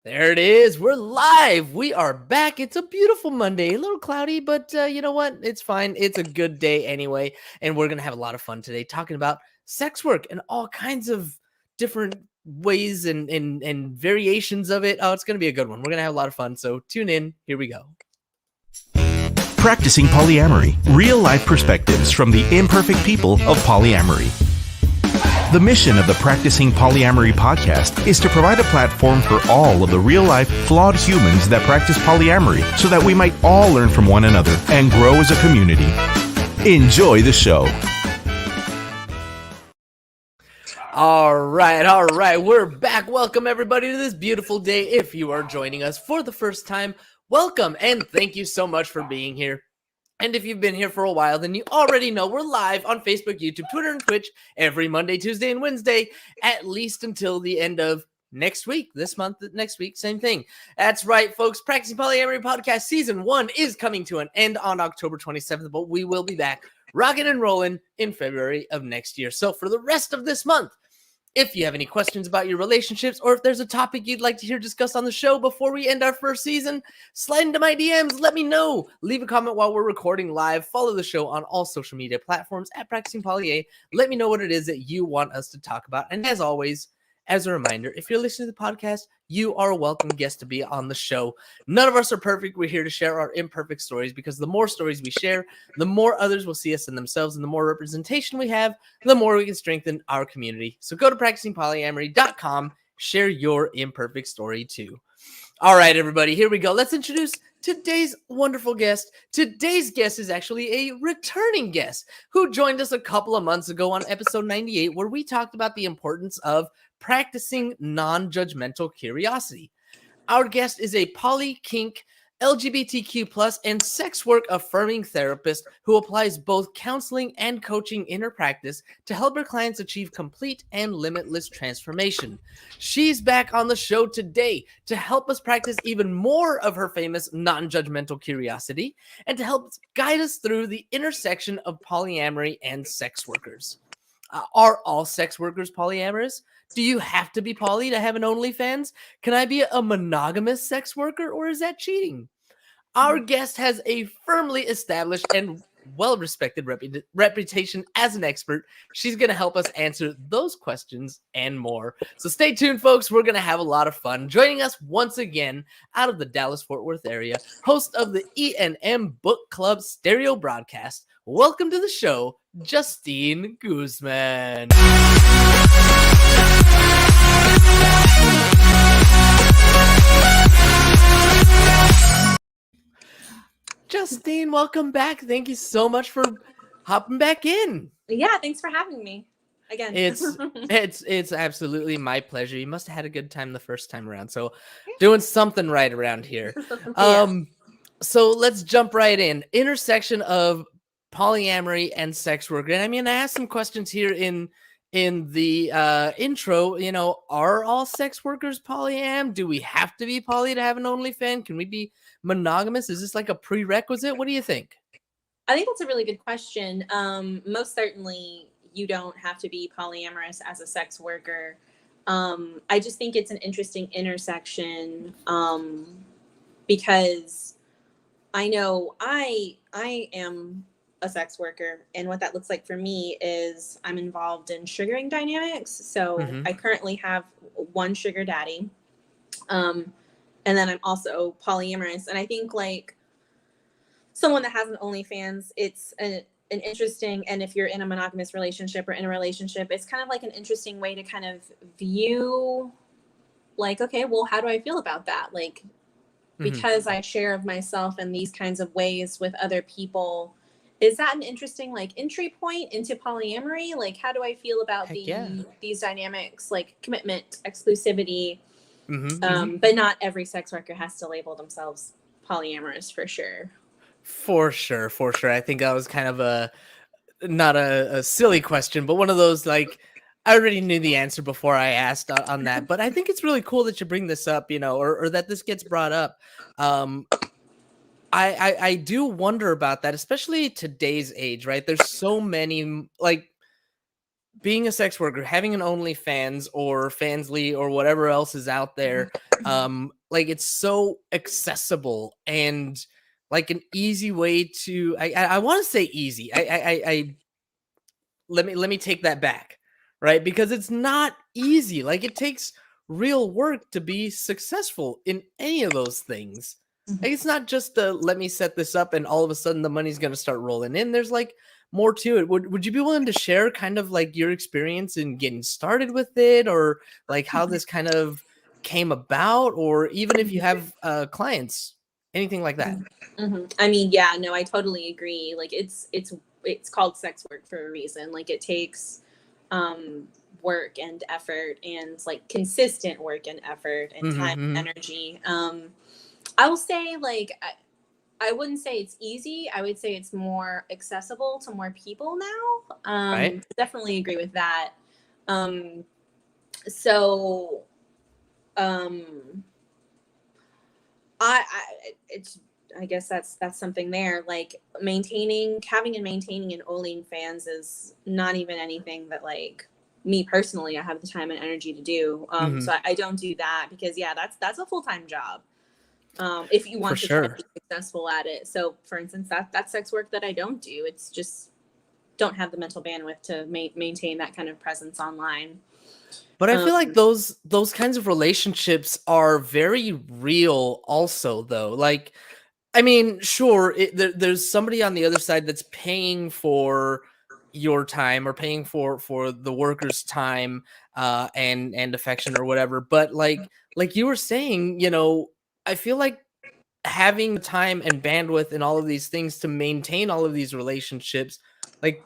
There it is. We're live. We are back. It's a beautiful Monday. A little cloudy, but you know what? It's fine. It's a good day anyway. And we're going to have a lot of fun today talking about sex work and all kinds of different ways and variations of it. Oh, it's going to be a good one. We're going to have a lot of fun. So tune in. Here we go. Practicing Polyamory, real-life perspectives from the imperfect people of polyamory. The mission of the Practicing Polyamory podcast is to provide a platform for all of the real-life, flawed humans that practice polyamory so that we might all learn from one another and grow as a community. Enjoy the show. All right. We're back. Welcome, everybody, to this beautiful day. If you are joining us for the first time, welcome, and thank you so much for being here. And if you've been here for a while, then you already know we're live on Facebook, YouTube, Twitter, and Twitch every Monday, Tuesday, and Wednesday, at least until the end of next week. This month, next week, same thing. That's right, folks. Practicing Polyamory Podcast Season 1 is coming to an end on October 27th, but we will be back rocking and rolling in February of next year. So for the rest of this month, if you have any questions about your relationships, or if there's a topic you'd like to hear discussed on the show before we end our first season, slide into my DMs. Let me know. Leave a comment while we're recording live. Follow the show on all social media platforms at Practicing Polya. Let me know what it is that you want us to talk about. And as always, as a reminder, if you're listening to the podcast, you are a welcome guest to be on the show. None of us are perfect. We're here to share our imperfect stories, because the more stories we share, the more others will see us in themselves, and the more representation we have, the more we can strengthen our community. So go to practicingpolyamory.com, share your imperfect story too. All right, everybody, here we go. Let's introduce today's wonderful guest. Today's guest is actually a returning guest who joined us a couple of months ago on episode 98, where we talked about the importance of practicing non-judgmental curiosity. Our guest is a poly, kink, LGBTQ+, and sex work affirming therapist who applies both counseling and coaching in her practice to help her clients achieve complete and limitless transformation. She's back on the show today to help us practice even more of her famous non-judgmental curiosity and to help guide us through the intersection of polyamory and sex workers. Are all sex workers polyamorous? Do you have to be poly to have an OnlyFans? Can I be a monogamous sex worker, or is that cheating? Our guest has a firmly established and well-respected reputation as an expert. She's going to help us answer those questions and more. So stay tuned, folks. We're going to have a lot of fun. Joining us once again out of the Dallas-Fort Worth area, host of the E&M Book Club stereo broadcast. Welcome to the show, Justine Guzman. Justine, welcome back. Thank you so much for hopping back in. Yeah, thanks for having me again. It's absolutely my pleasure. You must have had a good time the first time around. So doing something right around here. So let's jump right in. Intersection of polyamory and sex work. And I mean, I asked some questions here in the intro. You know, are all sex workers polyam? Do we have to be poly to have an OnlyFans? Can we be monogamous? Is this like a prerequisite? What do you think? I think that's a really good question. Most certainly you don't have to be polyamorous as a sex worker. I just think it's an interesting intersection because I know I am a sex worker, and what that looks like for me is I'm involved in sugaring dynamics. So I currently have one sugar daddy. And then I'm also polyamorous. And I think like someone that has an OnlyFans, it's an interesting, and if you're in a monogamous relationship or in a relationship, it's kind of like an interesting way to kind of view like, okay, well, how do I feel about that? Like, because I share of myself in these kinds of ways with other people, is that an interesting like entry point into polyamory? Like, how do I feel about these dynamics, like commitment, exclusivity? But not every sex worker has to label themselves polyamorous, for sure. For sure. I think that was kind of not a silly question, but one of those, like, I already knew the answer before I asked on that, but I think it's really cool that you bring this up, you know, or that this gets brought up. I do wonder about that, especially today's age, right? There's so many, like, being a sex worker, having an OnlyFans or Fansly or whatever else is out there, like it's so accessible and like an easy way to. I want to say easy. I let me take that back, right? Because it's not easy. Like it takes real work to be successful in any of those things. Like it's not just a let me set this up and all of a sudden the money's going to start rolling in. There's like more to it. Would you be willing to share kind of like your experience in getting started with it, or like how this kind of came about, or even if you have clients, anything like that? I mean, yeah, no, I totally agree. Like it's called sex work for a reason. Like it takes work and effort, and like consistent work and effort and time and energy. I will say, like, I wouldn't say it's easy. I would say it's more accessible to more people now. Right. Definitely agree with that. So I it's I guess that's something there. Like having and maintaining an OnlyFans is not even anything that like me personally I have the time and energy to do. So I don't do that because yeah, that's a full-time job. If you want to try to be successful at it. So for instance, that's sex work that I don't do. It's just don't have the mental bandwidth to maintain that kind of presence online. But I feel like those kinds of relationships are very real also though. Like I mean, sure, there's somebody on the other side that's paying for your time or paying for the worker's time and affection or whatever. But like you were saying, I feel like having the time and bandwidth and all of these things to maintain all of these relationships, like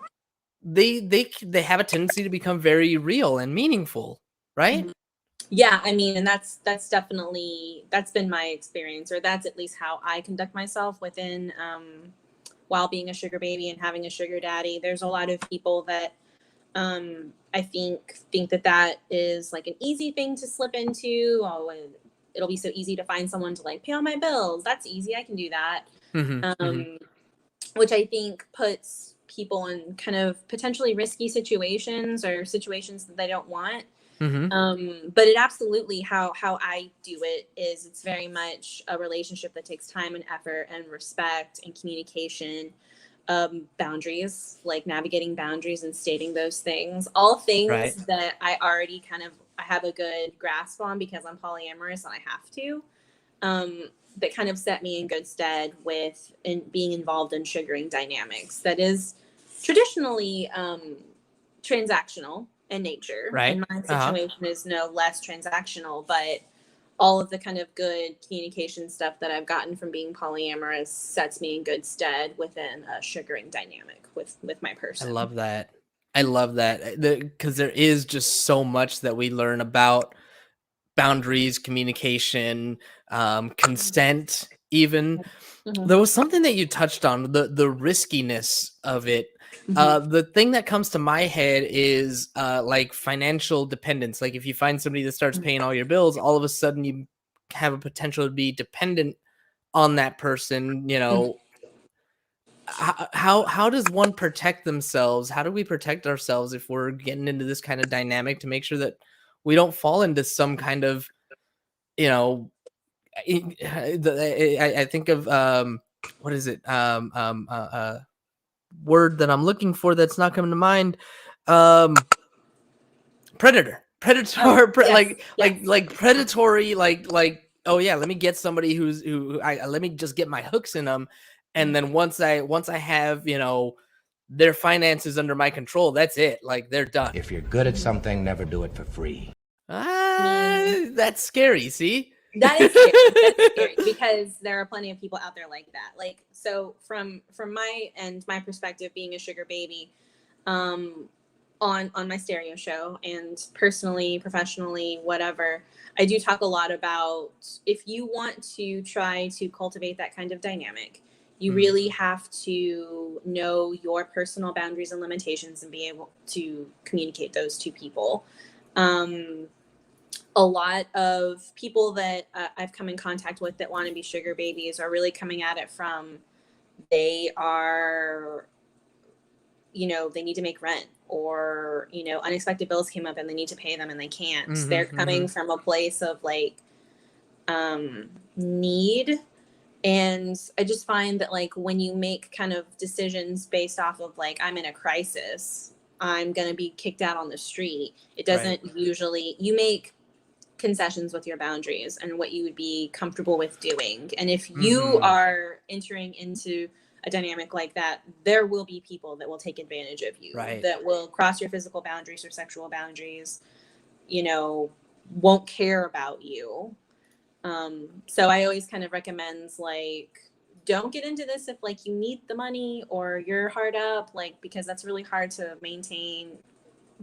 they have a tendency to become very real and meaningful, right? Yeah, I mean, and that's been my experience, or that's at least how I conduct myself within while being a sugar baby and having a sugar daddy. There's a lot of people that I think that is like an easy thing to slip into. Oh, and it'll be so easy to find someone to like pay all my bills. That's easy. I can do that. Which I think puts people in kind of potentially risky situations or situations that they don't want. But it absolutely how I do it is it's very much a relationship that takes time and effort and respect and communication, boundaries, like navigating boundaries and stating those things, all things that I already I have a good grasp on because I'm polyamorous and I have to, that kind of set me in good stead with being involved in sugaring dynamics that is traditionally transactional in nature. Right. And my situation is no less transactional, but all of the kind of good communication stuff that I've gotten from being polyamorous sets me in good stead within a sugaring dynamic with my person. I love that. I love that because there is just so much that we learn about boundaries, communication, consent, even. There was something that you touched on, the riskiness of it. The thing that comes to my head is like financial dependence. Like if you find somebody that starts paying all your bills, all of a sudden you have a potential to be dependent on that person. How does one protect themselves? How do we protect ourselves if we're getting into this kind of dynamic to make sure that we don't fall into some kind of, you know, I think of what is it? Word that I'm looking for that's not coming to mind. Predator. Like predatory, like oh yeah, let me get somebody let me just get my hooks in them, and then once I have their finances under my control, that's it. Like they're done. If you're good at something, never do it for free. That's scary. See. That is scary. That's scary because there are plenty of people out there like that. Like, so from my perspective, being a sugar baby, on my stereo show and personally, professionally, whatever, I do talk a lot about if you want to try to cultivate that kind of dynamic, you really have to know your personal boundaries and limitations and be able to communicate those to people. A lot of people that I've come in contact with that want to be sugar babies are really coming at it from they are, they need to make rent or, you know, unexpected bills came up and they need to pay them and they can't. They're coming from a place of like need. And I just find that like when you make kind of decisions based off of like, I'm in a crisis, I'm going to be kicked out on the street. It doesn't usually, you make concessions with your boundaries and what you would be comfortable with doing. And if you are entering into a dynamic like that, there will be people that will take advantage of you, that will cross your physical boundaries or sexual boundaries, you know, won't care about you. So I always kind of recommend like, don't get into this if like you need the money or you're hard up, like, because that's really hard to maintain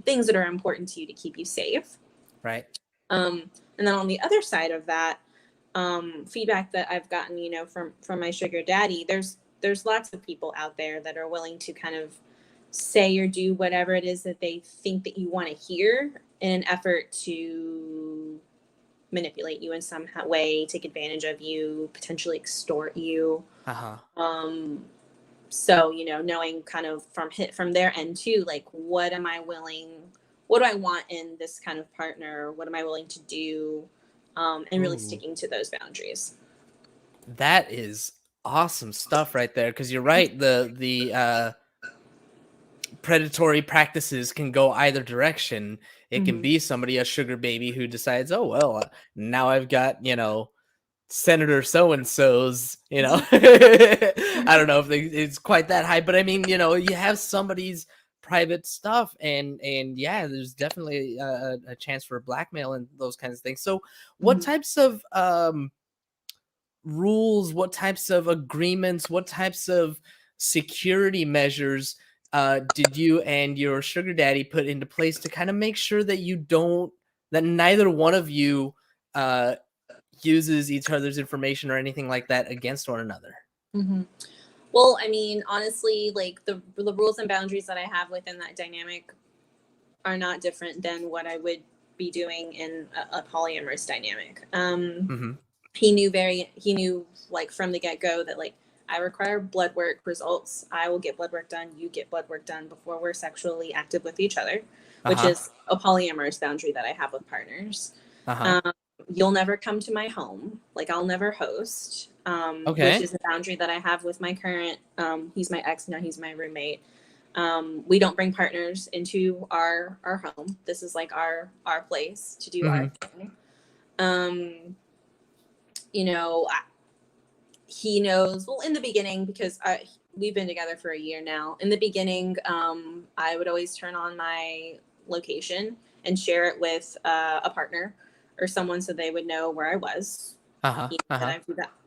things that are important to you to keep you safe. Right. And then on the other side of that, feedback that I've gotten, you know, from my sugar daddy, there's lots of people out there that are willing to kind of say or do whatever it is that they think that you want to hear in an effort to manipulate you in some way, take advantage of you, potentially extort you. So, you know, knowing kind of from their end too, like, what do I want in this kind of partner? What am I willing to do? And really sticking to those boundaries. That is awesome stuff right there. Cause you're right. The predatory practices can go either direction. It can be somebody, a sugar baby who decides, oh, well, now I've got, you know, Senator so-and-so's, you know, I don't know if it's quite that high, but I mean, you know, you have somebody's private stuff and yeah, there's definitely a chance for blackmail and those kinds of things. So what types of rules, what types of agreements, what types of security measures did you and your sugar daddy put into place to kind of make sure that that neither one of you uses each other's information or anything like that against one another? Well, I mean, honestly, like the rules and boundaries that I have within that dynamic are not different than what I would be doing in a polyamorous dynamic. He knew like from the get-go that like, I require blood work results. I will get blood work done. You get blood work done before we're sexually active with each other, which is a polyamorous boundary that I have with partners. You'll never come to my home. Like, I'll never host, which is a boundary that I have with my current, he's my ex, now he's my roommate. We don't bring partners into our home. This is like our place to do our thing. You know, he knows, well, in the beginning, because we've been together for a year now. In the beginning, I would always turn on my location and share it with a partner or someone so they would know where I was. And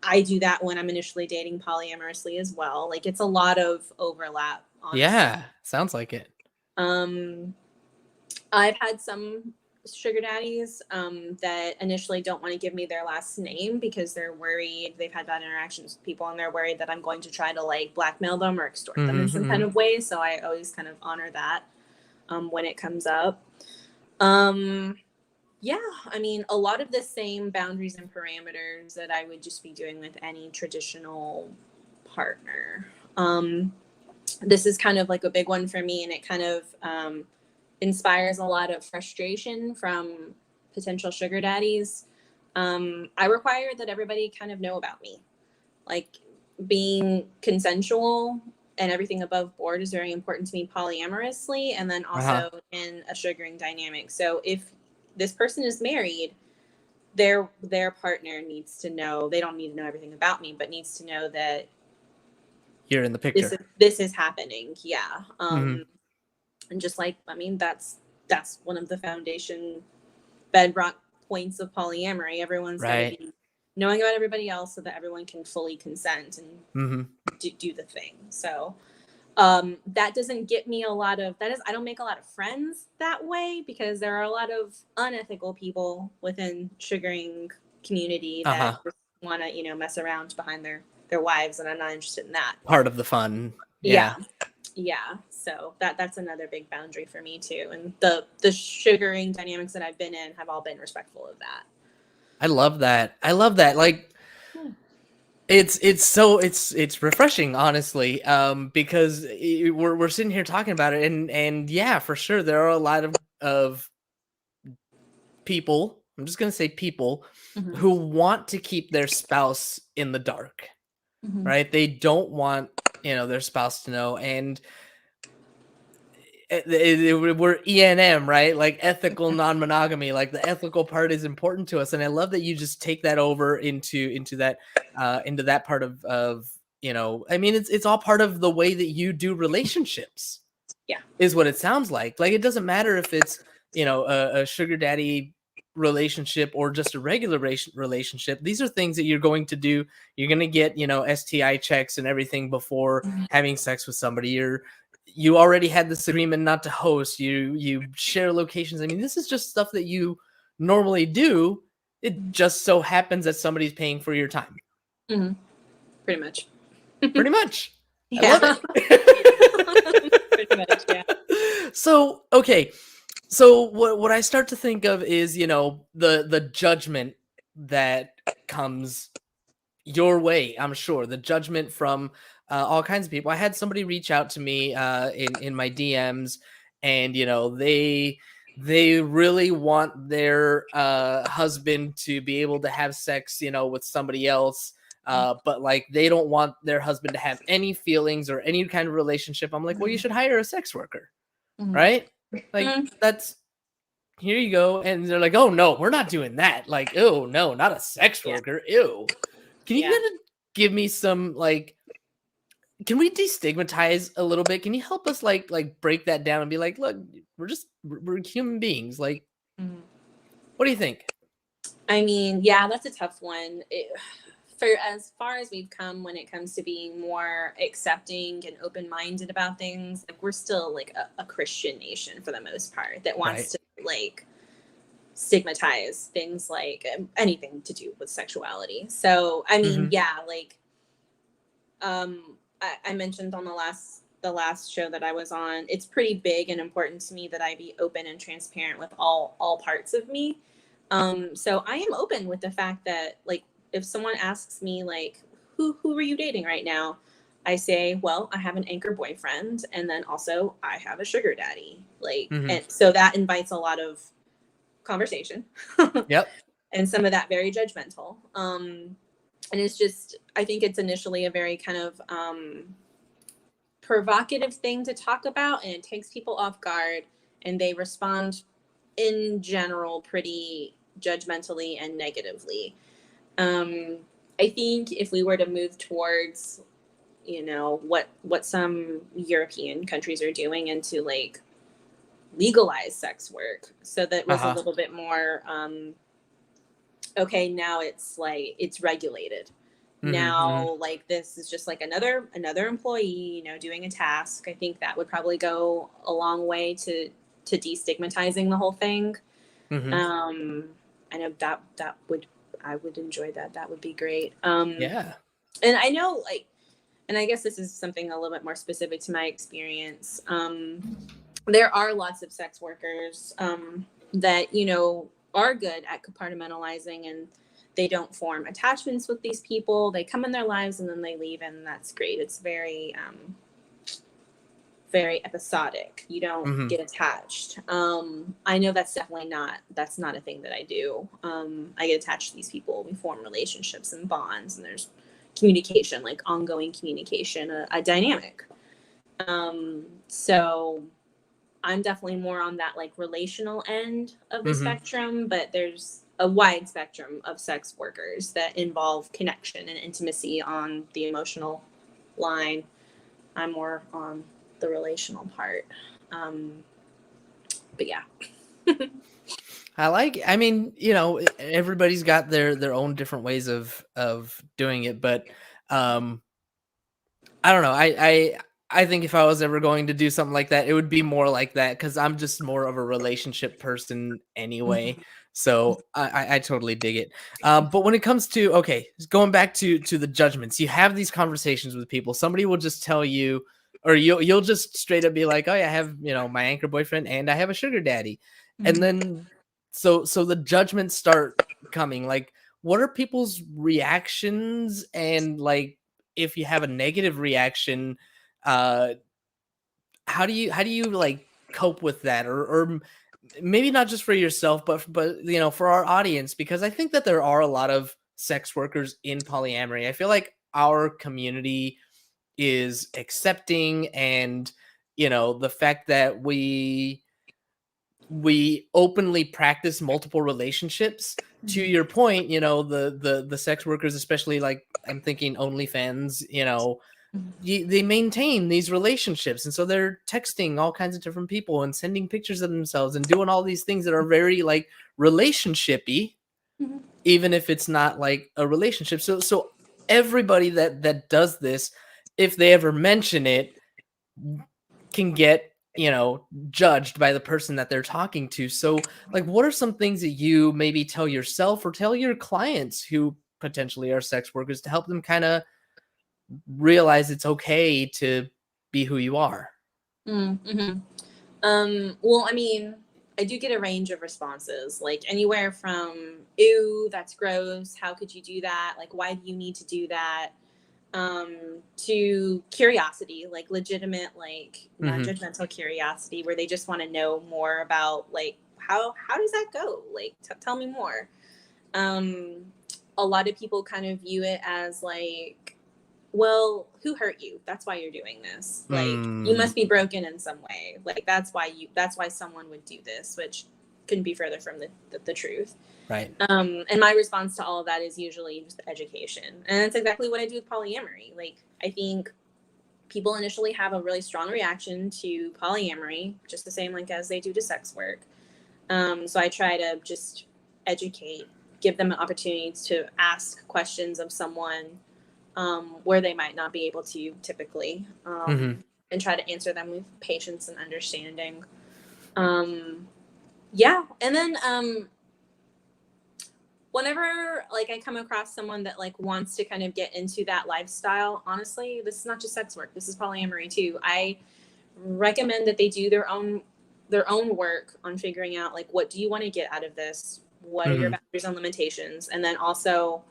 I do that when I'm initially dating polyamorously as well. Like, it's a lot of overlap. Honestly. Yeah, sounds like it. I've had some sugar daddies that initially don't want to give me their last name because they're worried. They've had bad interactions with people and they're worried that I'm going to try to like blackmail them or extort them in some kind of way. So I always kind of honor that when it comes up. Yeah, I mean, a lot of the same boundaries and parameters that I would just be doing with any traditional partner. This is kind of like a big one for me, and it kind of inspires a lot of frustration from potential sugar daddies. I require that everybody kind of know about me. Like, being consensual and everything above board is very important to me polyamorously, and then also in a sugaring dynamic. So if this person is married, their partner needs to know, they don't need to know everything about me, but needs to know that you're in the picture. This is happening. Yeah. And just like, I mean, that's one of the foundation bedrock points of polyamory. Everyone's going to be knowing about everybody else so that everyone can fully consent and do the thing. So that doesn't get me a lot of, I don't make a lot of friends that way because there are a lot of unethical people within sugaring community that just want to, you know, mess around behind their wives, and I'm not interested in that. Part of the fun. Yeah. So that's another big boundary for me too. And the sugaring dynamics that I've been in have all been respectful of that. I love that. Like, It's refreshing, honestly, because we're sitting here talking about it, and yeah, for sure, there are a lot of people. I'm just gonna say people Mm-hmm. who want to keep their spouse in the dark, Mm-hmm. right? They don't want their spouse to know, and we're ENM, right? Like ethical non-monogamy. Like the ethical part is important to us, and I love that you just take that over into that part of I mean, it's all part of the way that you do relationships. Yeah. Is what it sounds like. Like it doesn't matter if it's a sugar daddy relationship or just a regular relationship. These are things that you're going to do. You're going to get STI checks and everything before having sex with somebody. You already had this agreement not to host. You share locations. I mean, this is just stuff that you normally do. It just so happens that somebody's paying for your time. Mm-hmm. Pretty much. Pretty much. Yeah. I love it. Pretty much, yeah. So, okay. So what I start to think of is, the judgment that comes your way. I'm sure the judgment from all kinds of people. I had somebody reach out to me in my DMs, and they really want their husband to be able to have sex, with somebody else. But like they don't want their husband to have any feelings or any kind of relationship. I'm like, well, you should hire a sex worker, Mm-hmm. right? Like that's here you go. And they're like, oh no, we're not doing that. Like, oh no, not a sex worker. Ew. Can you kind of give me some can we destigmatize a little bit? Can you help us like break that down and be like, look, we're human beings. Like, what do you think? I mean, yeah, that's a tough one. For as far as we've come when it comes to being more accepting and open-minded about things, like we're still like a Christian nation for the most part that wants to like stigmatize things like anything to do with sexuality. So I mean, yeah, like I mentioned on the last show that I was on, it's pretty big and important to me that I be open and transparent with all parts of me. So I am open with the fact that like if someone asks me like who are you dating right now, I say, well, I have an anchor boyfriend, and then also I have a sugar daddy. Like, and so that invites a lot of conversation. Yep. And some of that very judgmental. And it's just, I think it's initially a very kind of provocative thing to talk about, and it takes people off guard, and they respond in general pretty judgmentally and negatively. I think if we were to move towards, what some European countries are doing, into like legalize sex work, so that was a little bit more okay, now it's like it's regulated. Now like this is just like another employee, doing a task. I think that would probably go a long way to destigmatizing the whole thing. I know that would, I would enjoy that. That would be great. Yeah. And I know like, and I guess this is something a little bit more specific to my experience. There are lots of sex workers that, are good at compartmentalizing, and they don't form attachments with these people. They come in their lives and then they leave, and that's great. It's very, very episodic. You don't get attached. I know that's definitely that's not a thing that I do. I get attached to these people. We form relationships and bonds, and there's communication, like ongoing communication, a dynamic. So I'm definitely more on that like relational end of the spectrum, but there's a wide spectrum of sex workers that involve connection and intimacy on the emotional line. I'm more on the relational part. But yeah. I mean, everybody's got their own different ways of doing it, but I don't know. I think if I was ever going to do something like that, it would be more like that, because I'm just more of a relationship person anyway. So I totally dig it. But when it comes to, okay, going back to the judgments, you have these conversations with people. Somebody will just tell you, or you'll just straight up be like, oh yeah, I have, my anchor boyfriend and I have a sugar daddy. And then so the judgments start coming. Like, what are people's reactions? And like, if you have a negative reaction, how do you like cope with that? Or maybe not just for yourself, but you know, for our audience, because I think that there are a lot of sex workers in polyamory. I feel like our community is accepting, and you know, the fact that we openly practice multiple relationships. To your point, you know, the sex workers, especially, like, I'm thinking OnlyFans, you know, they maintain these relationships, and so they're texting all kinds of different people and sending pictures of themselves and doing all these things that are very like relationshipy, even if it's not like a relationship. So everybody that does this, if they ever mention it, can get, you know, judged by the person that they're talking to. So like, what are some things that you maybe tell yourself or tell your clients who potentially are sex workers to help them kind of realize it's okay to be who you are? Mm-hmm. Well, I mean, I do get a range of responses, like anywhere from, ew, that's gross, how could you do that? Like, why do you need to do that? To curiosity, like legitimate, like non-judgmental curiosity, where they just want to know more about like, how does that go? Like, tell me more. A lot of people kind of view it as like, well, who hurt you? That's why you're doing this. Like, you must be broken in some way. Like, that's why someone would do this, which couldn't be further from the truth. Right. And my response to all of that is usually just education. And that's exactly what I do with polyamory. Like, I think people initially have a really strong reaction to polyamory, just the same like as they do to sex work. So I try to just educate, give them an opportunity to ask questions of someone where they might not be able to typically, and try to answer them with patience and understanding. Yeah. And then whenever like I come across someone that like wants to kind of get into that lifestyle, honestly, this is not just sex work, this is polyamory too. I recommend that they do their own work on figuring out like, what do you want to get out of this? What are your boundaries and limitations? And then also,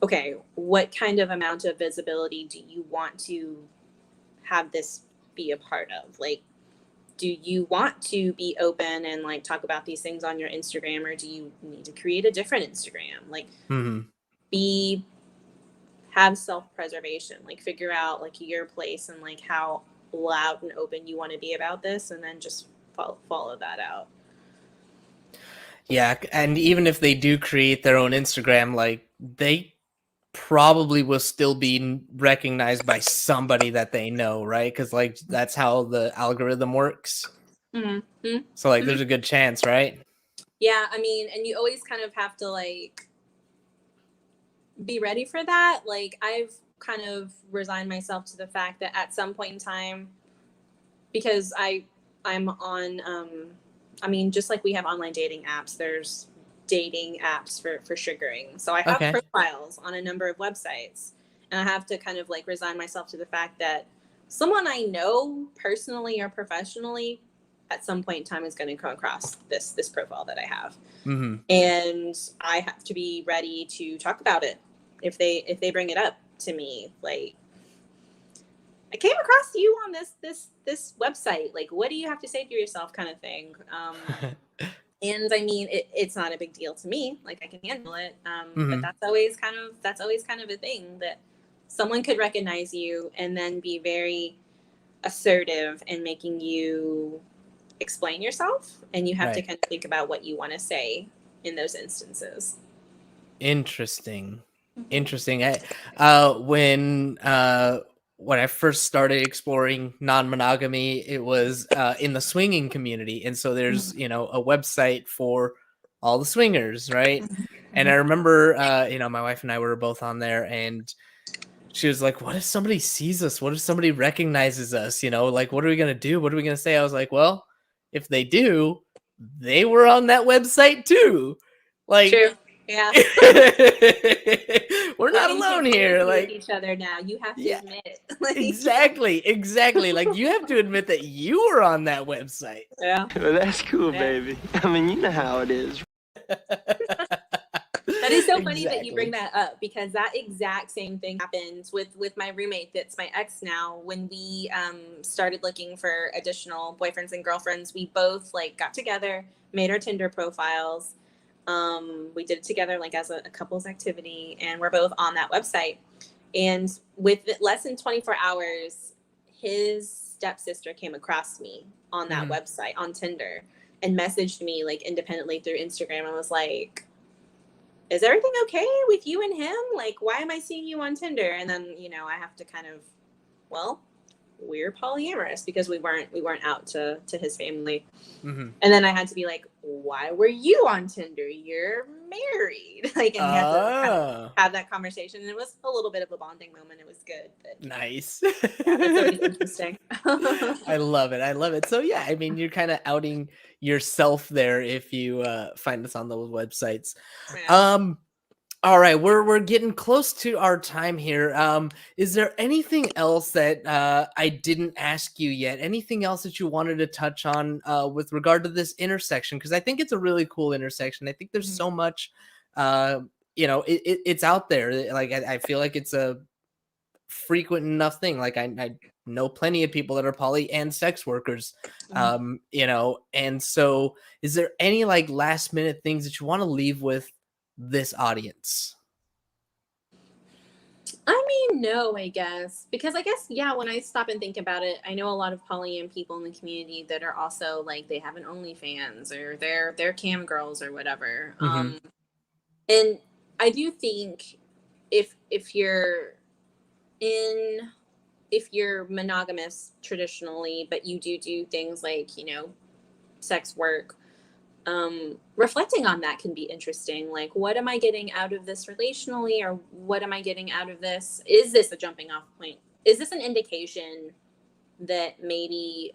okay, what kind of amount of visibility do you want to have this be a part of? Like, do you want to be open and like talk about these things on your Instagram, or do you need to create a different Instagram? Like, have self-preservation, like figure out like your place and like how loud and open you want to be about this, and then just follow that out. Yeah. And even if they do create their own Instagram, like, they probably will still be recognized by somebody that they know, right? Because like, that's how the algorithm works. So like, there's a good chance, right? Yeah, I mean, and you always kind of have to like be ready for that. Like, I've kind of resigned myself to the fact that at some point in time, because I'm on I mean, just like we have online dating apps, there's dating apps for sugaring. So I have profiles on a number of websites, and I have to kind of like resign myself to the fact that someone I know personally or professionally at some point in time is going to come across this profile that I have. And I have to be ready to talk about it if they bring it up to me. Like, I came across you on this website. Like, what do you have to say to yourself, kind of thing. And I mean, it's not a big deal to me. Like, I can handle it. But that's always kind of a thing, that someone could recognize you and then be very assertive in making you explain yourself. And you have to kind of think about what you want to say in those instances. Interesting. When I first started exploring non-monogamy, it was in the swinging community. And so there's, you know, a website for all the swingers, right? And I remember, you know, my wife and I were both on there, and she was like, what if somebody sees us? What if somebody recognizes us? You know, like, what are we going to do? What are we going to say? I was like, well, if they do, they were on that website too. Like, true. Yeah. We're not alone here. Like, each other now. You have to admit it. Like, exactly. Like, you have to admit that you were on that website. Yeah. Well, that's cool, baby. I mean, you know how it is. That's That is so funny that you bring that up, because that exact same thing happened with my roommate that's my ex now. When we started looking for additional boyfriends and girlfriends, we both like got together, made our Tinder profiles. We did it together like as a couples activity, and we're both on that website. And with less than 24 hours, his stepsister came across me on that website on Tinder and messaged me like independently through Instagram. I was like, is everything okay with you and him? Like, why am I seeing you on Tinder? And then, I have to kind of, well, we're polyamorous, because we weren't out to his family. And then I had to be like, why were you on Tinder? You're married. Like, and we had to kind of have that conversation. And it was a little bit of a bonding moment. It was good. But nice. Yeah, that's always interesting. I love it. So yeah, I mean, you're kind of outing yourself there if you find us on those websites. Yeah. All right, we're getting close to our time here. Is there anything else that I didn't ask you yet? Anything else that you wanted to touch on with regard to this intersection? Because I think it's a really cool intersection. I think there's so much, it's out there. Like I feel like it's a frequent enough thing. Like I know plenty of people that are poly and sex workers. And so is there any like last minute things that you want to leave with this audience? I mean, no, I guess, because I guess, yeah, when I stop and think about it, I know a lot of polyam people in the community that are also like, they have an OnlyFans or they're cam girls or whatever. And I do think if you're monogamous traditionally, but you do things like, sex work, reflecting on that can be interesting. Like, what am I getting out of this relationally, or what am I getting out of this? Is this a jumping off point? Is this an indication that maybe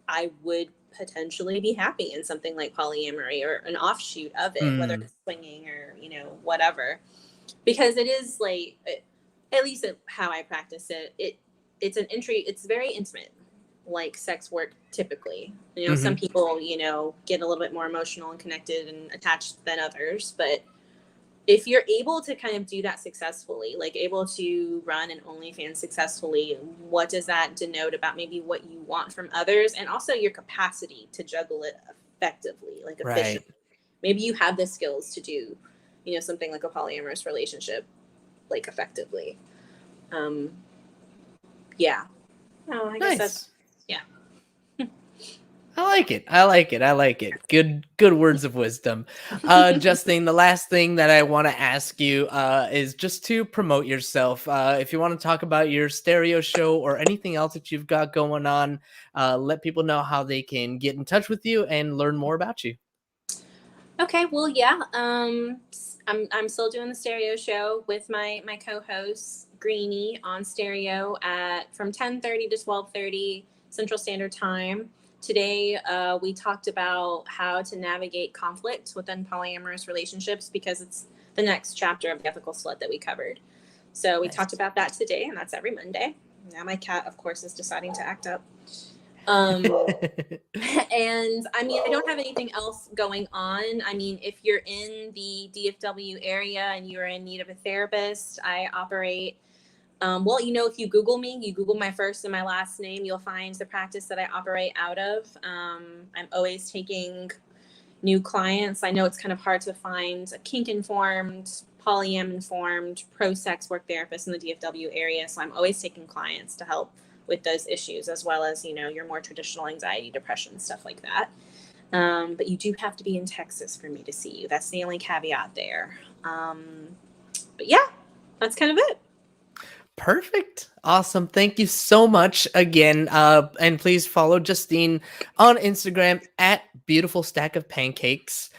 I would potentially be happy in something like polyamory or an offshoot of it, whether it's swinging or, whatever? Because it is like, at least how I practice it, it's an entry. It's very intimate, like sex work typically. Some people, get a little bit more emotional and connected and attached than others. But if you're able to kind of do that successfully, like able to run an OnlyFans successfully, what does that denote about maybe what you want from others, and also your capacity to juggle it effectively, like efficiently? Right. Maybe you have the skills to do, something like a polyamorous relationship, like effectively. Yeah. Oh, I guess that's, yeah. I like it. Good words of wisdom. Justine, the last thing that I want to ask you is just to promote yourself. If you want to talk about your stereo show or anything else that you've got going on, let people know how they can get in touch with you and learn more about you. Okay, well, yeah. I'm still doing the stereo show with my co-host Greenie on stereo from 10:30 to 12:30 Central Standard Time. Today, we talked about how to navigate conflict within polyamorous relationships, because it's the next chapter of the ethical slut that we covered. So we talked about that today, and that's every Monday. Now my cat, of course, is deciding to act up. And I mean, I don't have anything else going on. I mean, if you're in the DFW area and you're in need of a therapist, I operate, if you Google me, you Google my first and my last name, you'll find the practice that I operate out of. I'm always taking new clients. I know it's kind of hard to find a kink-informed, polyam-informed, pro-sex work therapist in the DFW area. So I'm always taking clients to help with those issues, as well as, your more traditional anxiety, depression, stuff like that. But you do have to be in Texas for me to see you. That's the only caveat there. But yeah, that's kind of it. Perfect. Awesome. Thank you so much again. And please follow Justine on Instagram at Beautiful Stack of Pancakes.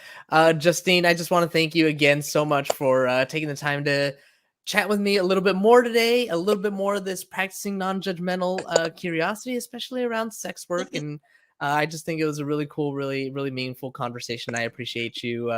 Justine, I just want to thank you again so much for taking the time to chat with me a little bit more today, a little bit more of this practicing non-judgmental curiosity, especially around sex work. And I just think it was a really cool, really, really meaningful conversation. I appreciate you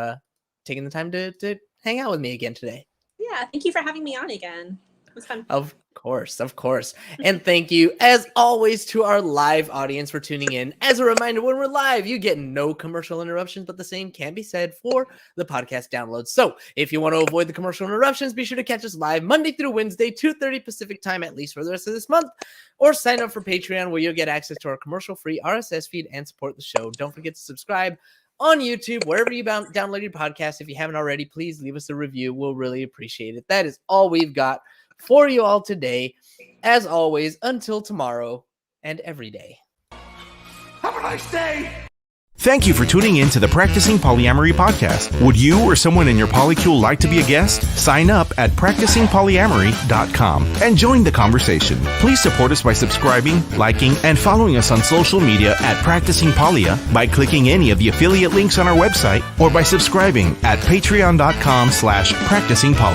taking the time to hang out with me again today. Yeah. Thank you for having me on again. was fun. Of course. And thank you, as always, to our live audience for tuning in. As a reminder, when we're live, you get no commercial interruptions, but the same can be said for the podcast downloads. So if you want to avoid the commercial interruptions, be sure to catch us live Monday through Wednesday, 2:30 Pacific time, at least for the rest of this month, or sign up for Patreon, where you'll get access to our commercial-free RSS feed and support the show. Don't forget to subscribe on YouTube, wherever you download your podcast. If you haven't already, please leave us a review. We'll really appreciate it. That is all we've got for you all today. As always, until tomorrow and every day. Have a nice day. Thank you for tuning in to the Practicing Polyamory podcast. Would you or someone in your polycule like to be a guest? Sign up at practicingpolyamory.com and join the conversation. Please support us by subscribing, liking, and following us on social media at Practicing Polya by clicking any of the affiliate links on our website or by subscribing at patreon.com/practicingpoly.